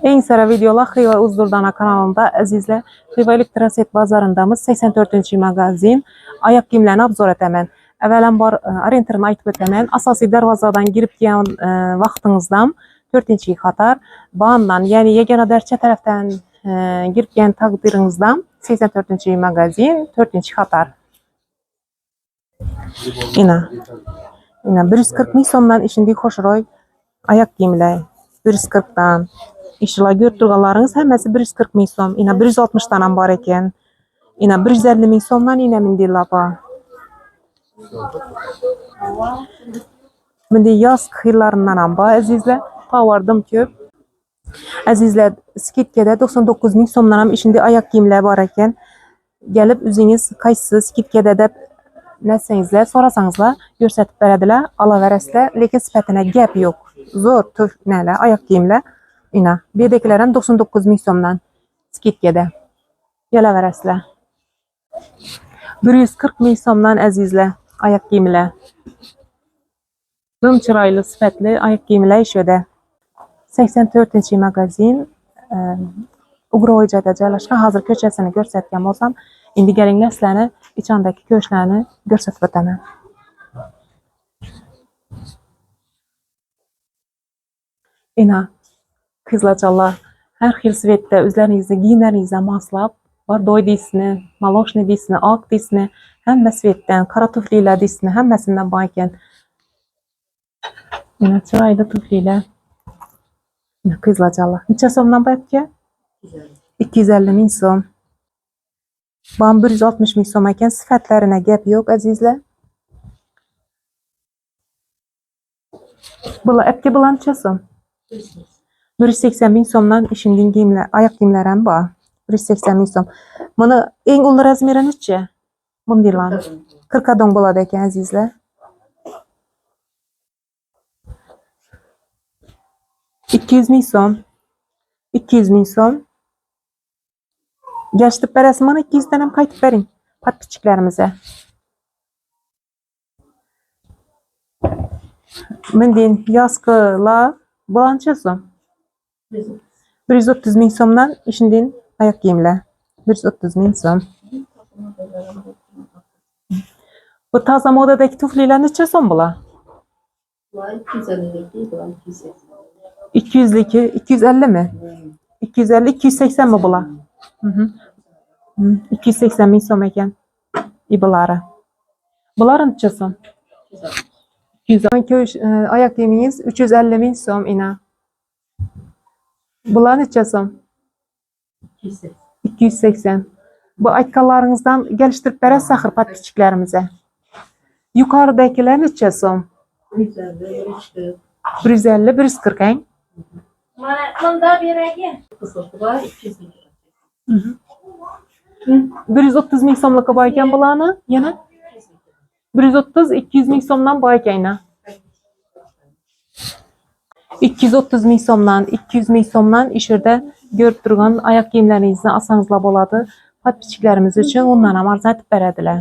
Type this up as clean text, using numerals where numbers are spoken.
En sıra videolar Xiva Uzdurdana kanalında əzizlər. Xiva Elektroset bazarındamız 84-cü mağazin. Ayak giyimlərini abzor etəmən. Əvvələn orienterini aytıb etəmən. Asasi darvazadan girib gələn vaxtınızdan 4-cü xatar. Bağından, yəni yegana dərçə tərəfdən girib gələn təqdirinizdən 84-cü mağazin 4-cü xatar. İna 140 min somdan işindik xoşroy ayak giyimlər. 140'dan. İşla gördürgalarınız həməsi 140 min som. İna 160'dan var ekan. İna 150 min somdan yine mindillapa. Mindi yaz xillarından ba əzizlər. Pavardım köp. Əzizlər, skitkədə 99 min somdan işində ayak giyimlər var ekan. Gəlib üzünüz qaysı skitkədə də nəsənizlər, sorasanızlar, görsətib verədilər, alavərəslər, lekin sifətinə gəp yox. Zor töv nələ, ayak giyimlər. İna, birdekilərin 99 min somdan skitkədə. Gəlavərəslər. 140 min somdan əzizlər, ayak giyimlər. Dım çıraylı, sifətli ayak giyimlər işödə. 84-ci mağazin Uğroycada caylaşqan hazır köçəsini görsətkəm olsam, indi gəlinglər sizlərə içəndəki köşlərini görsətib ötəməm. İna, qızlacalar, hər xil svetdə üzlərinizdə, giyimlərinizdə maslab, var doy deysini, maloşni deysini, ak deysini, həmmə svetdən, qara tuflilər deysini, həmməsindən bayken. İna, çıraylı tuflilər. İna, qızlacalar. Neçə somdan bayıb ki? 250 min som. Bam 160 min som ekan, sifətlərinə gəp yox əzizlər. Bula əpki bulan neçə som? 180 min somdan işindin giyimlər, ayak giyimlərəm var. 180 min som. Bunu en ulu razmeri neçə? Bunu dilan. 40 adon buladı ekan əzizlər. 200 min som. 200 min som. Geçtip berəsin bana 200 dənəm qaytıb verin patpiçiklərimizə. Mindin yaskıla bulançasın. 130 min somdan işindin ayak giyimlə. 130 min som. Bu taza modadaki tufliler neçə som bula? 200'liki, 250 mi? 250, 280 mi bula? 280 min som ekan ibalara. Bunların neçə som? 200 ayak giyiminiz 350 min som ina. Bunlar neçə som? 280. Bu aytqanlarınızdan gəlişdirib bərəs saxır patpiçiklərimizə. Yukarıdakiler neçə som? 150, 140 hein? Bunda bir rəqəm. Qısıltı var, 200 min. 130 min somluq bayken bulanı yana 130-200 min somdan bayken 230 min somdan 200 min somdan işirdə görüb durğan ayak giyimlərinizdən asanızla boladı. Patpiçiklərimiz üçün ondan arzat etib verədilər.